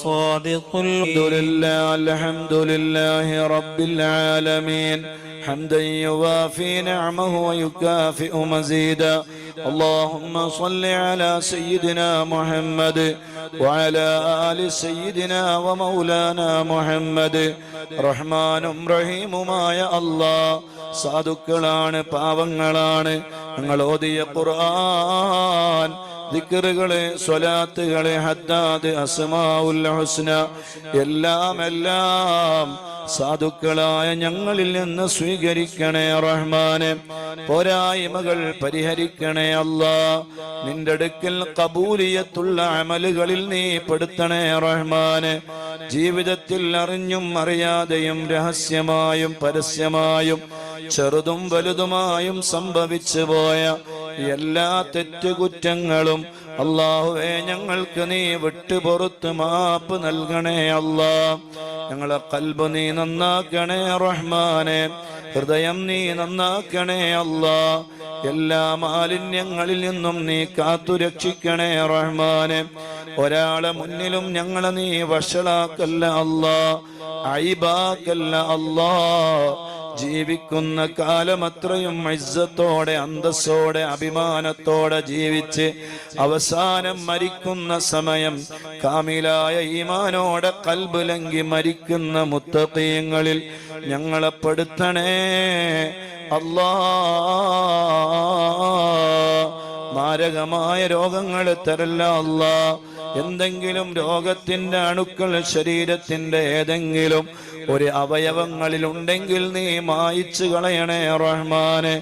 الصادق الحمد لله رب العالمين حمدا يوافي نعمه ويكافئ مزيدا اللهم صل على سيدنا محمد وعلى آل سيدنا ومولانا محمد റഹ്മാനും റഹീമുമായ അല്ലാഹ് സാധുക്കളാണ്, പാവങ്ങളാണ്. ഞങ്ങൾ ഓതിയ ഖുർആൻ, ദിക്റുകളെ, സ്വലാത്തുകളെ, ഹദ്ദാദ്, അസ്മാഉൽ ഹുസ്ന എല്ലാം സാധുക്കളായ ഞങ്ങളിൽ നിന്ന് സ്വീകരിക്കണേ റഹ്മാനെ. പോരായ്മകൾ പരിഹരിക്കണേ അല്ലാഹ്. നിന്റെ അടുക്കൽ ഖബൂലിയത്തുള്ള അമലുകളിൽ നീ പെടുത്തണേ റഹ്മാനെ. ജീവിതത്തിൽ അറിഞ്ഞും അറിയാതെയും രഹസ്യമായും പരസ്യമായും ചെറുതും വലുതുമായും സംഭവിച്ചു പോയ എല്ലാ തെറ്റുകുറ്റങ്ങളും അല്ലാഹുവേ ഞങ്ങൾക്ക് നീ വിട്ടുപുറത്ത് മാപ്പ് നൽകണേ അല്ലാഹ്. ഞങ്ങളെ ഖൽബ് നീ നന്നാക്കണേ റഹ്മാനെ. ഹൃദയം നീ നന്നാക്കണേ അല്ലാഹ്. എല്ലാ മാലിന്യങ്ങളിൽ നിന്നും നീ കാത്തുരക്ഷിക്കണേ റഹ്മാനെ. ഒരാളെ മുന്നിലും ഞങ്ങളെ നീ വഷളാക്കല്ല അല്ലാഹ്, ഐബാക്കല്ല അല്ലാഹ്. ജീവിക്കുന്ന കാലമത്രയും ഇസ്സത്തോടെ, അന്തസ്സോടെ, അഭിമാനത്തോടെ ജീവിച്ച് അവസാനം മരിക്കുന്ന സമയം കാമിലായ ഈമാനോടെ ഖൽബ് ലംഘി മരിക്കുന്ന മുത്തഖീങ്ങളിൽ ഞങ്ങളെ പെടുത്തണേ അല്ലാഹ്. മാരകമായ രോഗങ്ങൾ തരല്ല അല്ലാഹ്. എന്തെങ്കിലും രോഗത്തിന്റെ അണുക്കൾ ശരീരത്തിന്റെ ഏതെങ്കിലും ഒരു അവയവങ്ങളിൽ ഉണ്ടെങ്കിൽ നീ മായിച്ചു കളയണേ റഹ്മാനെ.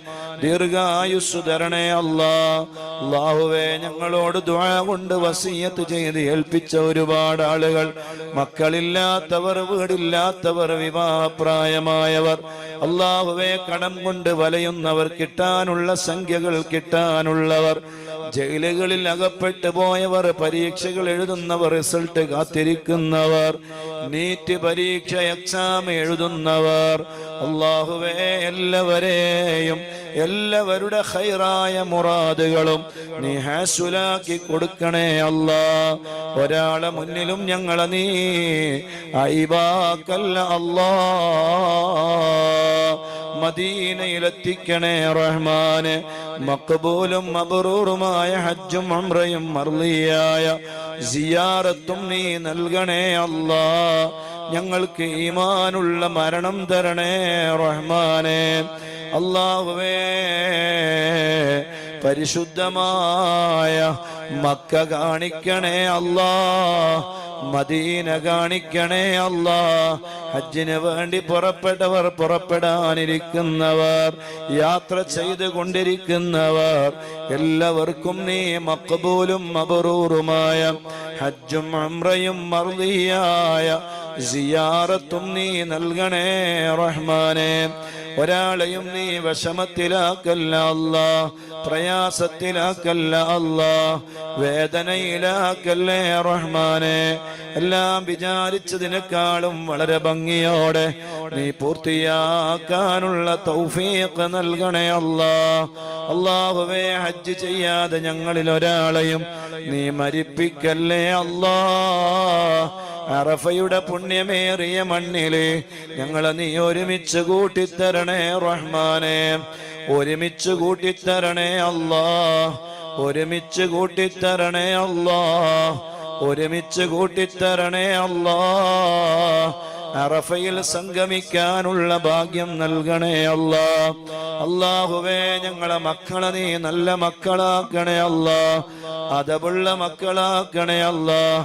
ദീർഘായുസ് തരണേ അല്ലാഹ്. അല്ലാഹുവേ, ഞങ്ങളോട് ദുആ കൊണ്ട് വസിയത്ത് ചെയ്ത് ഏൽപ്പിച്ച ഒരുപാട് ആളുകൾ, മക്കളില്ലാത്തവർ, വീടില്ലാത്തവർ, വിവാഹപ്രായമായവർ, അല്ലാഹുവേ, കടം കൊണ്ട് വലയുന്നവർ, കിട്ടാനുള്ള സംഖ്യകൾ കിട്ടാനുള്ളവർ, ജയിലുകളിൽ അകപ്പെട്ടു പോയവർ, പരീക്ഷകൾ എഴുതുന്നവർ, റിസൾട്ട് കാത്തിരിക്കുന്നവർ, നീറ്റ് പരീക്ഷ എക്സാം എഴുതുന്നവർ, അല്ലാഹുവേ, എല്ലാവരുടെ ഖൈറായ മുറാദുകളും നീ ഹാസുലാക്കി കൊടുക്കണേ അല്ലാഹ്. ഒരാളെ മുന്നിലും ഞങ്ങളെ നീ ഐബാക്കല്ല അല്ലാഹ്. മദീനയിലെത്തിക്കണേ റഹ്മാനെ. മഖ്ബൂലും മബ്റൂറുമായ ഹജ്ജും ഉംറയും മർളിയായ സിയാറത്തും നീ നൽകണേ അല്ലാഹ്. ഞങ്ങൾക്ക് ഈമാനുള്ള മരണം തരണേ റഹ്മാനെ. അല്ലാഹുവേ, പരിശുദ്ധമായ മക്ക കാണിക്കണേ അല്ലാഹ്. മദീന കാണിക്കണേ അല്ലാഹ്. ഹജ്ജിന് വേണ്ടി പുറപ്പെട്ടവർ, പുറപ്പെടാനിരിക്കുന്നവർ, യാത്ര ചെയ്തു കൊണ്ടിരിക്കുന്നവർ എല്ലാവർക്കും നീ മഖ്ബൂലും മബ്റൂറുമായ ഹജ്ജും ഉംറയും മർദിയായ സിയാറത്തും നീ നൽകണേ റഹ്മാനെ. ഒരാളെയും നീ വിഷമത്തിലാക്കല്ല അല്ലാഹ്, പ്രയാസത്തിലാക്കല്ല അല്ലാഹ്, വേദനയിലാക്കല്ലേ റഹ്മാനെ. എല്ലാം വിചാരിച്ചതിനേക്കാളും വളരെ ഭംഗിയോടെ നീ പൂർത്തിയാക്കാനുള്ള തൗഫീഖ് നൽകണേ അല്ലാഹ്. അല്ലാഹുവേ, ഹജ്ജ് ചെയ്യാതെ ഞങ്ങളിൽ ഒരാളെയും നീ മരിപ്പിക്കല്ലേ അല്ലാഹ്. അറഫയുടെ പുണ്യമേറിയ മണ്ണില് ഞങ്ങളെ നീ ഒരുമിച്ച് കൂട്ടിത്തരണേ റഹ്മാനെ. ഒരുമിച്ച് കൂട്ടിത്തരണേ അല്ലാഹ്. ഒരുമിച്ച് കൂട്ടിത്തരണേ അല്ലാഹ്. ഒരുമിച്ച് കൂട്ടിത്തരണേ അല്ലാഹ്. അറഫയിൽ സംഗമിക്കാനുള്ള ഭാഗ്യം നൽകണേ അല്ലാഹ്. അല്ലാഹുവേ, ഞങ്ങളെ മക്കളെ നീ നല്ല മക്കളാക്കണേ അല്ലാഹ്. അദബുള്ള മക്കളാക്കണേ അല്ലാഹ്.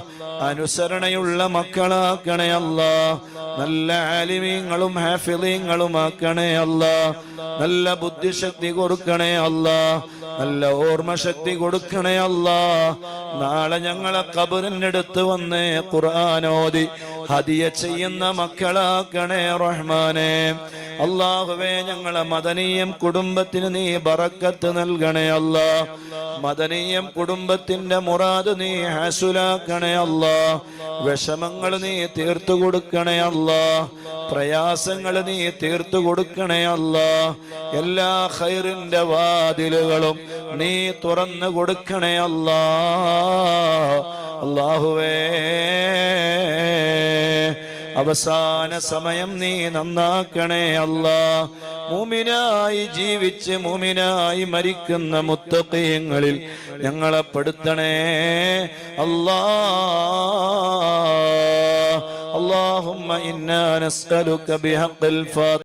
അനുസരണയുള്ള മക്കളാക്കണേ അല്ലാഹ്. നല്ല ആലിമീങ്ങളും ഹാഫിളീങ്ങളും ആക്കണേ അല്ലാഹ്. നല്ല ബുദ്ധിശക്തി കൊടുക്കണേ അല്ലാഹ്. നല്ല ഓർമ്മശക്തി കൊടുക്കണേ അല്ലാഹ്. നാളെ ഞങ്ങളെ ഖബറിനടുത്ത് വന്ന് ഖുർആനോദി ഹദിയ ചെയ്യുന്ന മക്കളാക്കണേ റഹ്മാനെ. അല്ലാഹുവേ, ഞങ്ങളെ മദനീയം കുടുംബത്തിന് നീ ബറക്കത്ത് നൽകണേ അല്ലാഹ്. മദനീയം കുടുംബത്തിന്റെ മുറാദ് നീ ഹാസുലാക്കണേ അല്ലാഹ്. വിഷമങ്ങൾ നീ തീർത്തു കൊടുക്കണേ അല്ലാഹ്. പ്രയാസങ്ങൾ നീ തീർത്തു കൊടുക്കണേ അല്ലാഹ്. എല്ലാ ഖൈറിന്റെ വാതിലുകളും നീ തുറന്നു കൊടുക്കണേ അല്ലാഹ്. അല്ലാഹുവേ, അവസാന സമയം നീ നന്നാക്കണേ അല്ലാ. മുഅ്മിനായി ജീവിച്ച് മുഅ്മിനായി മരിക്കുന്ന മുത്തഖീങ്ങളിൽ ഞങ്ങളെ പെടുത്തണേ അല്ലാ. اللهم إنا نسألك بحق الفاتحة